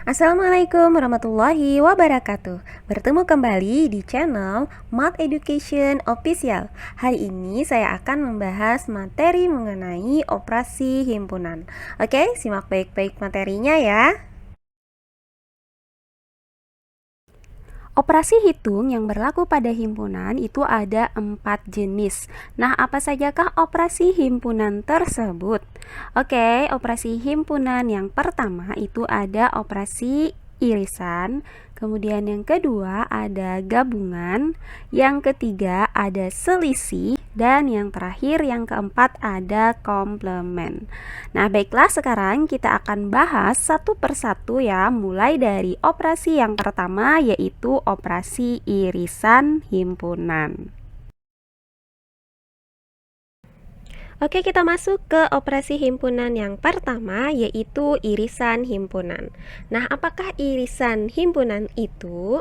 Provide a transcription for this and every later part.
Assalamualaikum warahmatullahi wabarakatuh. Bertemu kembali di channel Math Education Official. Hari ini saya akan membahas materi mengenai operasi himpunan. Oke, simak baik-baik materinya ya. Operasi hitung yang berlaku pada himpunan itu ada 4 jenis. Nah, apa sajakah operasi himpunan tersebut? Oke, operasi himpunan yang pertama itu ada operasi irisan, kemudian yang kedua ada gabungan, yang ketiga ada selisih, dan yang terakhir yang keempat ada komplement. Nah, baiklah, sekarang kita akan bahas satu persatu ya, mulai dari operasi yang pertama yaitu operasi irisan himpunan. Oke, kita masuk ke operasi himpunan yang pertama yaitu irisan himpunan. Nah, apakah irisan himpunan itu?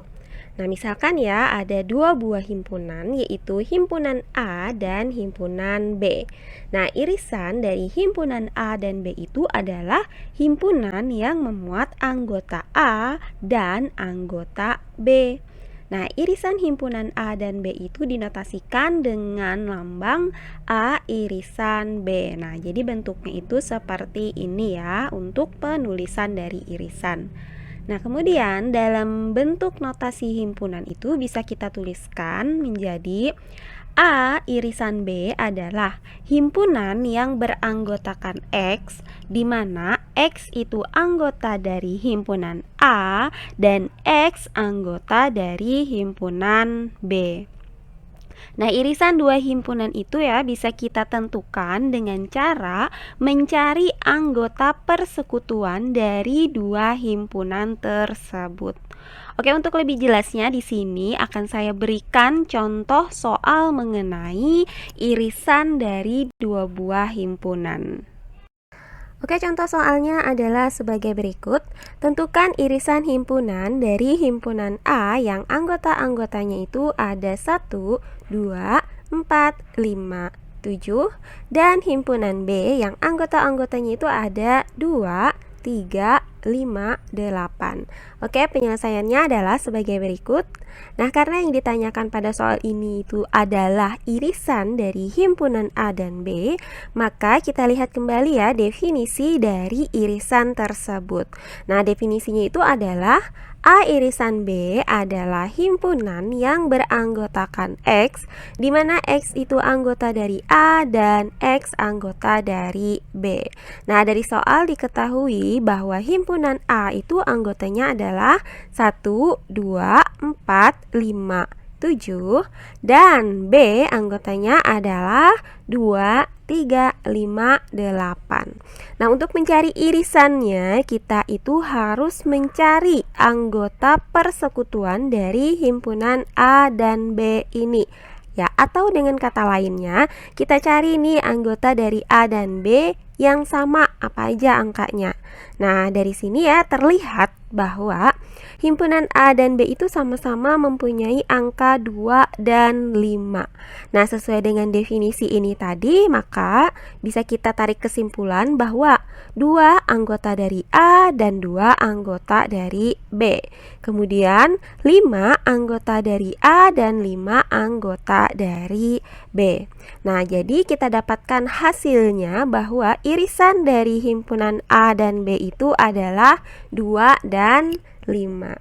Nah, misalkan ya ada dua buah himpunan yaitu himpunan A dan himpunan B. Nah, irisan dari himpunan A dan B itu adalah himpunan yang memuat anggota A dan anggota B. Nah, irisan himpunan A dan B itu dinotasikan dengan lambang A irisan B. Nah, jadi bentuknya itu seperti ini ya untuk penulisan dari irisan. Nah, kemudian dalam bentuk notasi himpunan itu bisa kita tuliskan menjadi A irisan B adalah himpunan yang beranggotakan X, di mana X itu anggota dari himpunan A dan X anggota dari himpunan B. Nah, irisan dua himpunan itu ya bisa kita tentukan dengan cara mencari anggota persekutuan dari dua himpunan tersebut. Oke, untuk lebih jelasnya di sini akan saya berikan contoh soal mengenai irisan dari dua buah himpunan. Oke, contoh soalnya adalah sebagai berikut. Tentukan irisan himpunan dari himpunan A yang anggota-anggotanya itu ada 1, 2, 4, 5, 7, dan himpunan B yang anggota-anggotanya itu ada 2, 3, 5, 8. Oke, penyelesaiannya adalah sebagai berikut. Nah, karena yang ditanyakan pada soal ini itu adalah irisan dari himpunan A dan B, maka kita lihat kembali ya definisi dari irisan tersebut. Nah, definisinya itu adalah A irisan B adalah himpunan yang beranggotakan X, di mana X itu anggota dari A dan X anggota dari B. Nah, dari soal diketahui bahwa himpunan A itu anggotanya adalah 1, 2, 4, 5, 7, dan B anggotanya adalah 2, 3, 5, 8. Nah, untuk mencari irisannya, kita itu harus mencari anggota persekutuan dari himpunan A dan B ini. Ya, atau dengan kata lainnya, kita cari nih anggota dari A dan B yang sama, apa aja angkanya. Nah, dari sini ya terlihat bahwa himpunan A dan B itu sama-sama mempunyai angka 2 dan 5. Nah, sesuai dengan definisi ini tadi, maka bisa kita tarik kesimpulan bahwa 2 anggota dari A dan 2 anggota dari B. Kemudian 5 anggota dari A dan 5 anggota dari B. Nah, jadi kita dapatkan hasilnya bahwa irisan dari himpunan A dan B itu adalah 2 dan 5.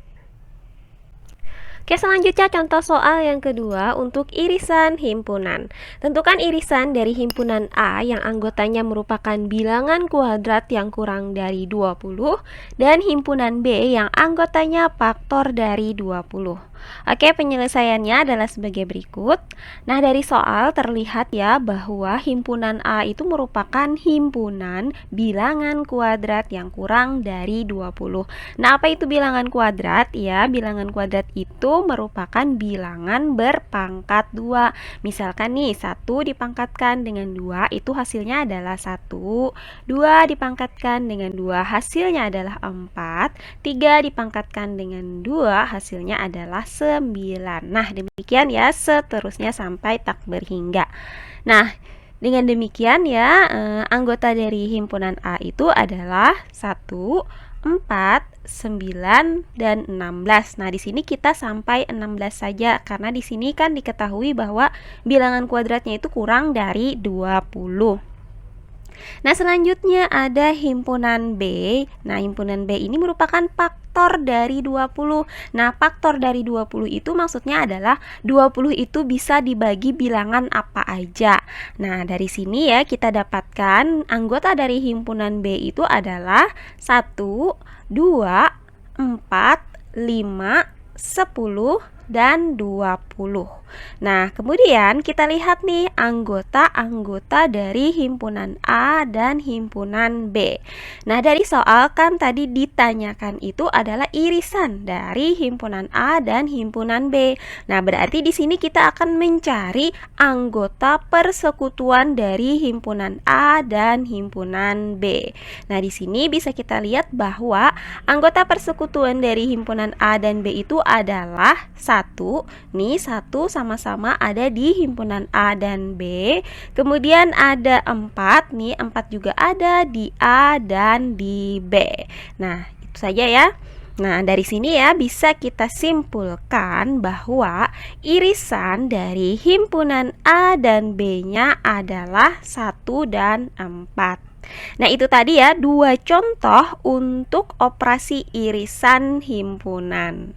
Oke, selanjutnya contoh soal yang kedua untuk irisan himpunan. Tentukan irisan dari himpunan A yang anggotanya merupakan bilangan kuadrat yang kurang dari 20 dan himpunan B yang anggotanya faktor dari 20. Oke, penyelesaiannya adalah sebagai berikut. Nah, dari soal terlihat ya bahwa himpunan A itu merupakan himpunan bilangan kuadrat yang kurang dari 20. Nah, apa itu bilangan kuadrat? Ya, bilangan kuadrat itu merupakan bilangan berpangkat 2. Misalkan nih, 1 dipangkatkan dengan 2 itu hasilnya adalah 1, 2 dipangkatkan dengan 2 hasilnya adalah 4, 3 dipangkatkan dengan 2 hasilnya adalah 9. Nah, demikian ya seterusnya sampai tak berhingga. Nah, dengan demikian ya anggota dari himpunan A itu adalah 1, 4, 9, dan 16. Nah, di sini kita sampai 16 saja karena di sini kan diketahui bahwa bilangan kuadratnya itu kurang dari 20. Nah, selanjutnya ada himpunan B. Nah, himpunan B ini merupakan faktor dari 20. Nah, faktor dari 20 itu maksudnya adalah 20 itu bisa dibagi bilangan apa aja. Nah, dari sini ya kita dapatkan anggota dari himpunan B itu adalah 1, 2, 4, 5, 10, dan 20. Nah, kemudian kita lihat nih anggota-anggota dari himpunan A dan himpunan B. Nah, dari soal kan tadi ditanyakan itu adalah irisan dari himpunan A dan himpunan B. Nah, berarti di sini kita akan mencari anggota persekutuan dari himpunan A dan himpunan B. Nah, di sini bisa kita lihat bahwa anggota persekutuan dari himpunan A dan B itu adalah 1. Nih, 1 sama-sama ada di himpunan A dan B. Kemudian ada 4. Nih, 4 juga ada di A dan di B. Nah, itu saja ya. Nah, dari sini ya bisa kita simpulkan bahwa irisan dari himpunan A dan B-nya adalah 1 dan 4. Nah, itu tadi ya 2 contoh untuk operasi irisan himpunan.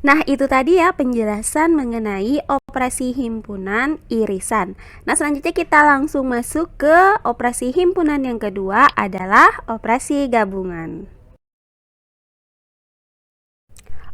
Nah, itu tadi ya penjelasan mengenai operasi himpunan irisan. Nah, selanjutnya kita langsung masuk ke operasi himpunan yang kedua adalah operasi gabungan.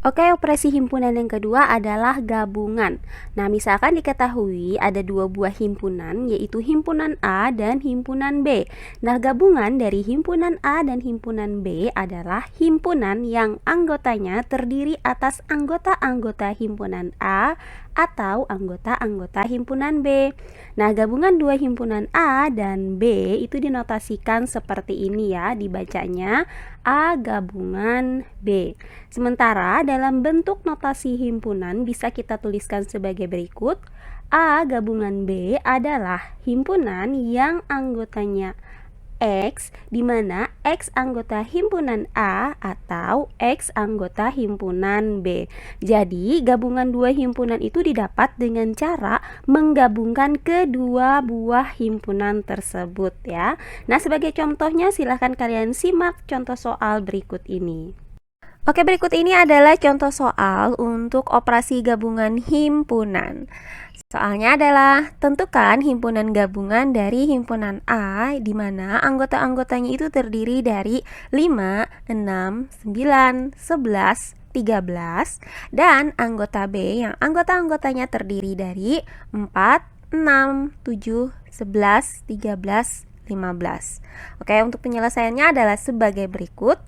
Oke, operasi himpunan yang kedua adalah gabungan. Nah, misalkan diketahui ada 2 buah himpunan, yaitu himpunan A dan himpunan B. Nah, gabungan dari himpunan A dan himpunan B adalah himpunan yang anggotanya terdiri atas anggota-anggota himpunan A atau anggota-anggota himpunan B. Nah, gabungan 2 himpunan A dan B itu dinotasikan seperti ini ya, dibacanya A gabungan B. Sementara dalam bentuk notasi himpunan bisa kita tuliskan sebagai berikut. A gabungan B adalah himpunan yang anggotanya X, di mana X anggota himpunan A atau X anggota himpunan B. Jadi, gabungan 2 himpunan itu didapat dengan cara menggabungkan kedua buah himpunan tersebut ya. Nah, sebagai contohnya silahkan kalian simak contoh soal berikut ini. Oke, berikut ini adalah contoh soal untuk operasi gabungan himpunan. Soalnya adalah tentukan himpunan gabungan dari himpunan A di mana anggota-anggotanya itu terdiri dari 5, 6, 9, 11, 13 dan anggota B yang anggota-anggotanya terdiri dari 4, 6, 7, 11, 13, 15. Oke, untuk penyelesaiannya adalah sebagai berikut.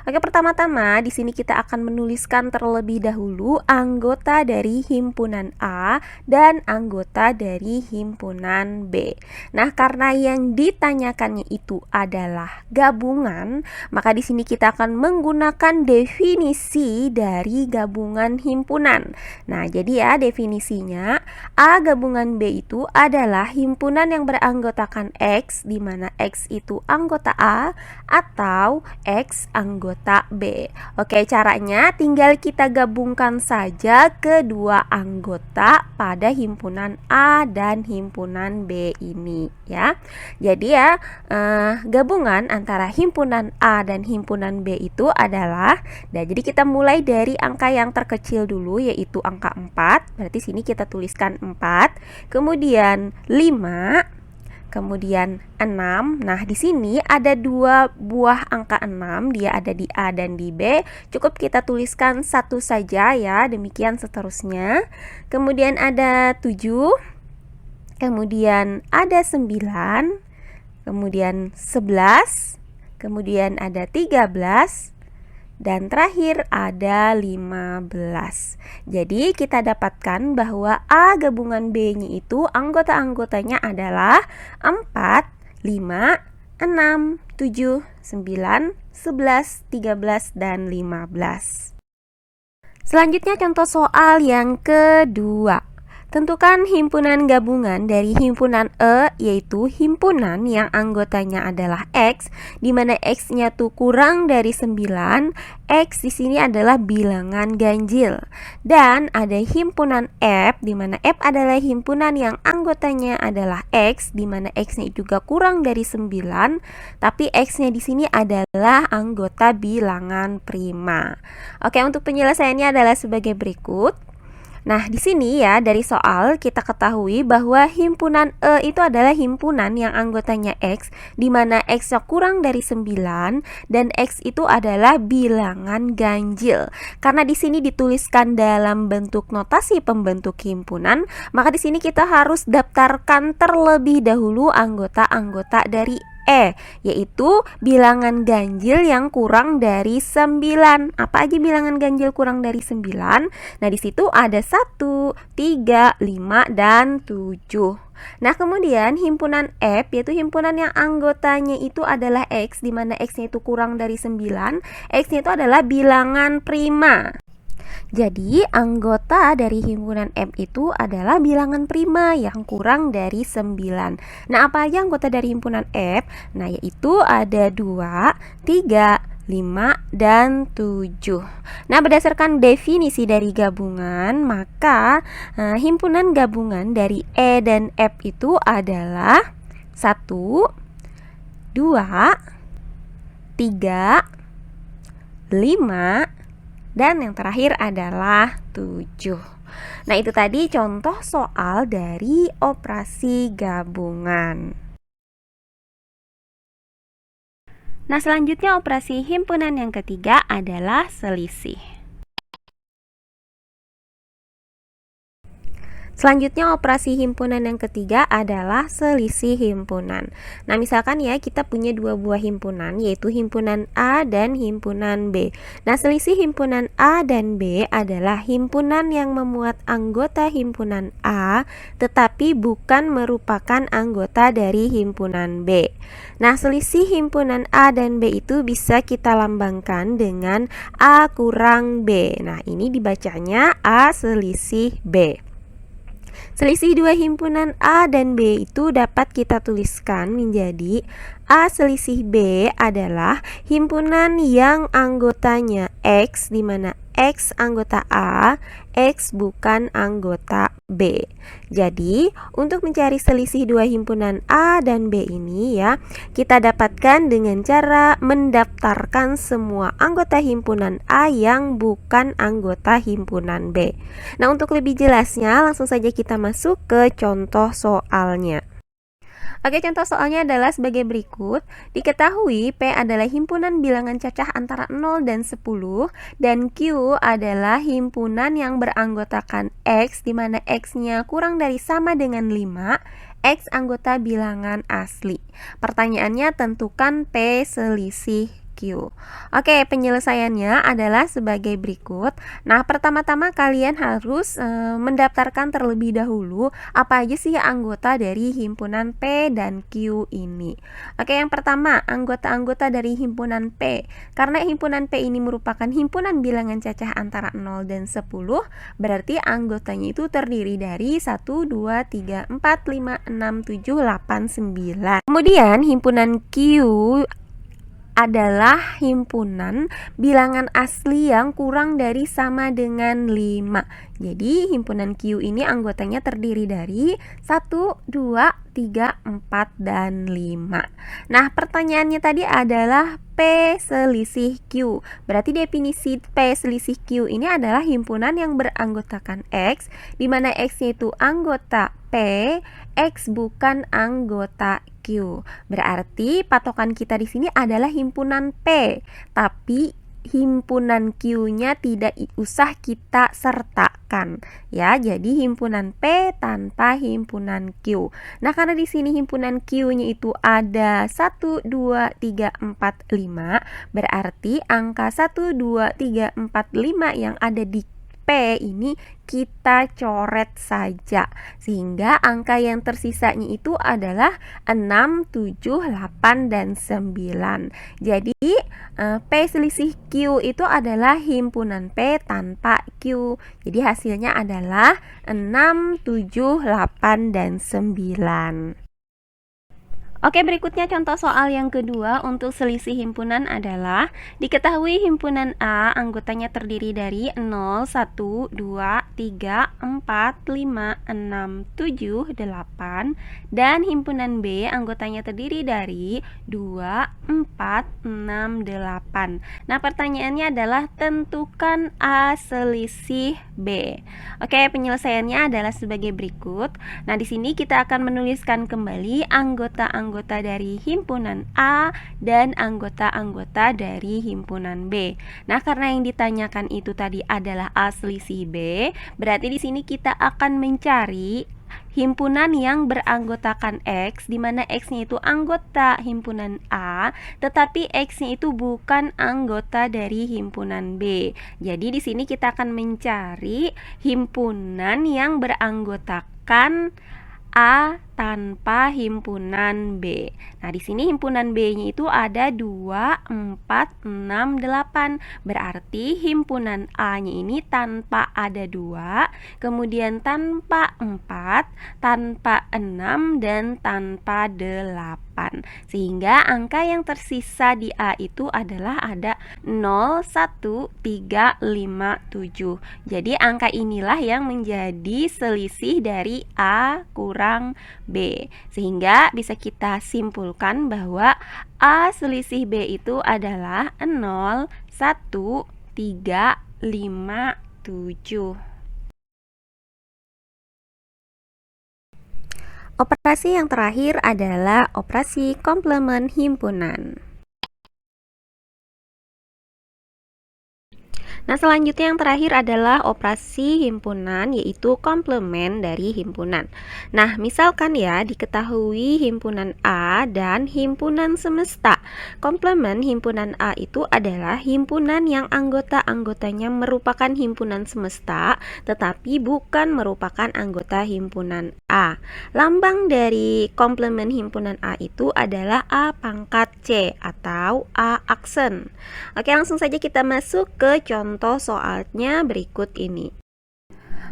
Oke, pertama-tama di sini kita akan menuliskan terlebih dahulu anggota dari himpunan A dan anggota dari himpunan B. Nah, karena yang ditanyakannya itu adalah gabungan, maka di sini kita akan menggunakan definisi dari gabungan himpunan. Nah, jadi ya definisinya A gabungan B itu adalah himpunan yang beranggotakan X, di mana X itu anggota A atau X anggota B. Oke, caranya tinggal kita gabungkan saja kedua anggota pada himpunan A dan himpunan B ini ya. Jadi ya gabungan antara himpunan A dan himpunan B itu adalah, nah jadi kita mulai dari angka yang terkecil dulu yaitu angka 4. Berarti sini kita tuliskan 4, kemudian 5, kemudian 6. Nah, di sini ada 2 buah angka 6, dia ada di A dan di B. Cukup kita tuliskan satu saja ya, demikian seterusnya. Kemudian ada 7, kemudian ada 9, kemudian 11, kemudian ada 13, dan terakhir ada 15. Jadi kita dapatkan bahwa A gabungan B-nya itu anggota-anggotanya adalah 4, 5, 6, 7, 9, 11, 13, dan 15. Selanjutnya contoh soal yang kedua. Tentukan himpunan gabungan dari himpunan E, yaitu himpunan yang anggotanya adalah X, di mana X-nya tuh kurang dari 9. X di sini adalah bilangan ganjil. Dan ada himpunan F, di mana F adalah himpunan yang anggotanya adalah X, di mana X-nya juga kurang dari 9, tapi X-nya di sini adalah anggota bilangan prima. Oke, untuk penyelesaiannya adalah sebagai berikut. Nah, di sini ya dari soal kita ketahui bahwa himpunan E itu adalah himpunan yang anggotanya X, di mana X-nya kurang dari 9 dan X itu adalah bilangan ganjil. Karena di sini dituliskan dalam bentuk notasi pembentuk himpunan, maka di sini kita harus daftarkan terlebih dahulu anggota-anggota dari yaitu bilangan ganjil yang kurang dari 9. Apa aja bilangan ganjil kurang dari 9? Nah, di situ ada 1, 3, 5, dan 7. Nah, kemudian himpunan F yaitu himpunan yang anggotanya itu adalah X, di mana X-nya itu kurang dari 9. X-nya itu adalah bilangan prima. Jadi, anggota dari himpunan M itu adalah bilangan prima yang kurang dari 9. Nah, apa aja anggota dari himpunan F? Nah, yaitu ada 2, 3, 5, dan 7. Nah, berdasarkan definisi dari gabungan, maka himpunan gabungan dari E dan F itu adalah 1, 2, 3, 5, dan yang terakhir adalah 7. Nah, itu tadi contoh soal dari operasi gabungan. Nah, selanjutnya operasi himpunan yang ketiga adalah selisih. Selanjutnya operasi himpunan yang ketiga adalah selisih himpunan. Nah, misalkan ya kita punya dua buah himpunan, yaitu himpunan A dan himpunan B. Nah, selisih himpunan A dan B adalah himpunan yang memuat anggota himpunan A tetapi bukan merupakan anggota dari himpunan B. Nah, selisih himpunan A dan B itu bisa kita lambangkan dengan A kurang B. Nah, ini dibacanya A selisih B. Selisih dua himpunan A dan B itu dapat kita tuliskan menjadi A selisih B adalah himpunan yang anggotanya X, di mana X anggota A, X bukan anggota B. Jadi, untuk mencari selisih dua himpunan A dan B ini ya, kita dapatkan dengan cara mendaftarkan semua anggota himpunan A yang bukan anggota himpunan B. Nah, untuk lebih jelasnya langsung saja kita masuk ke contoh soalnya. Oke, contoh soalnya adalah sebagai berikut. Diketahui P adalah himpunan bilangan cacah antara 0 dan 10 dan Q adalah himpunan yang beranggotakan X, di mana X-nya kurang dari sama dengan 5, X anggota bilangan asli. Pertanyaannya, tentukan P selisih Q. Oke, penyelesaiannya adalah sebagai berikut. Nah, pertama-tama kalian harus mendaftarkan terlebih dahulu apa aja sih anggota dari himpunan P dan Q ini. Oke, yang pertama, anggota-anggota dari himpunan P. Karena himpunan P ini merupakan himpunan bilangan cacah antara 0 dan 10, berarti anggotanya itu terdiri dari 1, 2, 3, 4, 5, 6, 7, 8, 9. Kemudian himpunan Q adalah himpunan bilangan asli yang kurang dari sama dengan 5. Jadi himpunan Q ini anggotanya terdiri dari 1, 2, 3, 4, dan 5. Nah, pertanyaannya tadi adalah P selisih Q. Berarti definisi P selisih Q ini adalah himpunan yang beranggotakan X, di mana X-nya itu anggota P, X bukan anggota Q. Berarti patokan kita di sini adalah himpunan P, tapi himpunan Q-nya tidak usah kita sertakan ya. Jadi himpunan P tanpa himpunan Q. Nah, karena di sini himpunan Q-nya itu ada 1, 2, 3, 4, 5, berarti angka 1, 2, 3, 4, 5 yang ada di P ini kita coret saja, sehingga angka yang tersisanya itu adalah 6, 7, 8, dan 9. Jadi P selisih Q itu adalah himpunan P tanpa Q. Jadi hasilnya adalah 6, 7, 8, dan 9. Oke, berikutnya contoh soal yang kedua untuk selisih himpunan adalah diketahui himpunan A anggotanya terdiri dari 0, 1, 2, 3, 4, 5, 6, 7, 8 dan himpunan B anggotanya terdiri dari 2, 4, 6, 8. Nah, pertanyaannya adalah tentukan A selisih B. Oke, penyelesaiannya adalah sebagai berikut. Nah, di sini kita akan menuliskan kembali anggota-anggota dari himpunan A dan anggota-anggota dari himpunan B. Nah, karena yang ditanyakan itu tadi adalah A selisih B, berarti di sini kita akan mencari himpunan yang beranggotakan X, di mana X-nya itu anggota himpunan A, tetapi X-nya itu bukan anggota dari himpunan B. Jadi di sini kita akan mencari himpunan yang beranggotakan A tanpa himpunan B. Nah, di sini himpunan B-nya itu ada 2, 4, 6, 8. Berarti himpunan A-nya ini tanpa ada 2, kemudian tanpa 4, tanpa 6, dan tanpa 8. Sehingga angka yang tersisa di A itu adalah ada 0, 1, 3, 5, 7. Jadi angka inilah yang menjadi selisih dari A kurang B, sehingga bisa kita simpulkan bahwa A selisih B itu adalah 0, 1, 3, 5, 7. Operasi yang terakhir adalah operasi komplement himpunan. Nah, selanjutnya yang terakhir adalah operasi himpunan, yaitu komplement dari himpunan. Nah, misalkan ya, diketahui himpunan A dan himpunan semesta. Komplement himpunan A itu adalah himpunan yang anggota-anggotanya merupakan himpunan semesta, tetapi bukan merupakan anggota himpunan A. Lambang dari komplement himpunan A itu adalah A pangkat C atau A aksen. Oke, langsung saja kita masuk ke contoh soalnya berikut ini.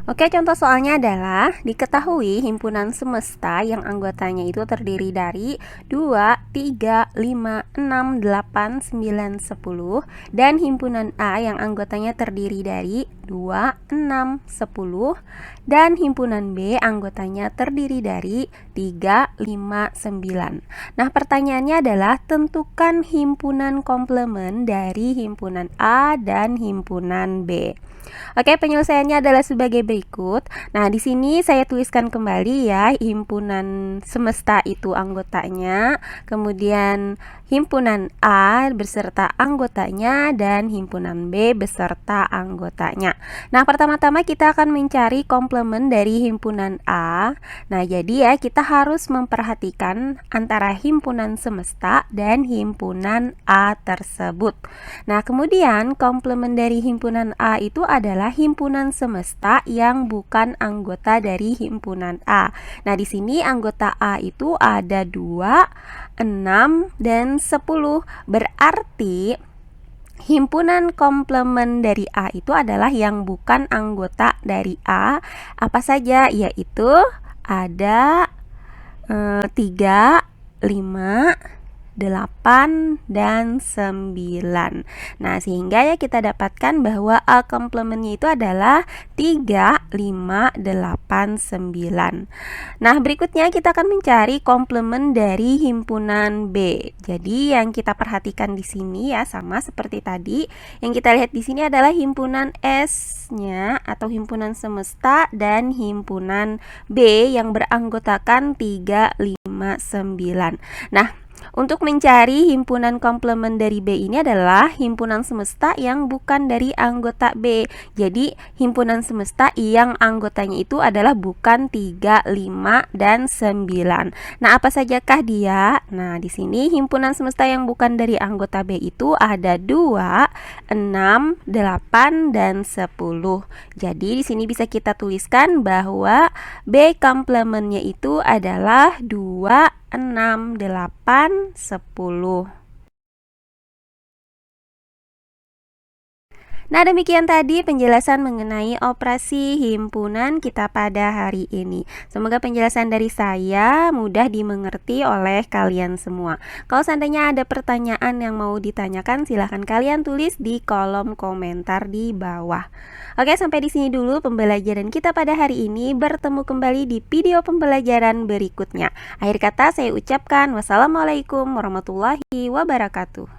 Oke, contoh soalnya adalah diketahui himpunan semesta yang anggotanya itu terdiri dari 2, 3, 5, 6, 8, 9, 10 dan himpunan A yang anggotanya terdiri dari 2, 6, 10 dan himpunan B anggotanya terdiri dari 3, 5, 9. Nah, pertanyaannya adalah tentukan himpunan komplement dari himpunan A dan himpunan B. Oke, penyelesaiannya adalah sebagai berikut. Nah, di sini saya tuliskan kembali ya, himpunan semesta itu anggotanya, kemudian himpunan A beserta anggotanya dan himpunan B beserta anggotanya. Nah, pertama-tama kita akan mencari komplement dari himpunan A. Nah, jadi ya kita harus memperhatikan antara himpunan semesta dan himpunan A tersebut. Nah, kemudian komplement dari himpunan A itu adalah himpunan semesta yang bukan anggota dari himpunan A. Nah, di sini anggota A itu ada 2, 6, dan 10. Berarti himpunan komplement dari A itu adalah yang bukan anggota dari A. Apa saja? Yaitu ada 3, 5, 8, dan 9. Nah, sehingga ya kita dapatkan bahwa A komplementnya itu adalah 3, 5, 8, 9. Nah, berikutnya kita akan mencari komplement dari himpunan B. Jadi yang kita perhatikan di sini ya sama seperti tadi. Yang kita lihat di sini adalah himpunan S-nya atau himpunan semesta dan himpunan B yang beranggotakan 3, 5, 9. Nah, Untuk mencari himpunan komplement dari B ini adalah himpunan semesta yang bukan dari anggota B. Jadi, himpunan semesta yang anggotanya itu adalah bukan 3, 5, dan 9. Nah, apa sajakah dia? Nah, di sini himpunan semesta yang bukan dari anggota B itu ada 2, 6, 8, dan 10. Jadi, di sini bisa kita tuliskan bahwa B komplementnya itu adalah 2, 6, 8, 10. Nah, demikian tadi penjelasan mengenai operasi himpunan kita pada hari ini. Semoga penjelasan dari saya mudah dimengerti oleh kalian semua. Kalau seandainya ada pertanyaan yang mau ditanyakan, silahkan kalian tulis di kolom komentar di bawah. Oke, sampai di sini dulu pembelajaran kita pada hari ini. Bertemu kembali di video pembelajaran berikutnya. Akhir kata saya ucapkan wassalamualaikum warahmatullahi wabarakatuh.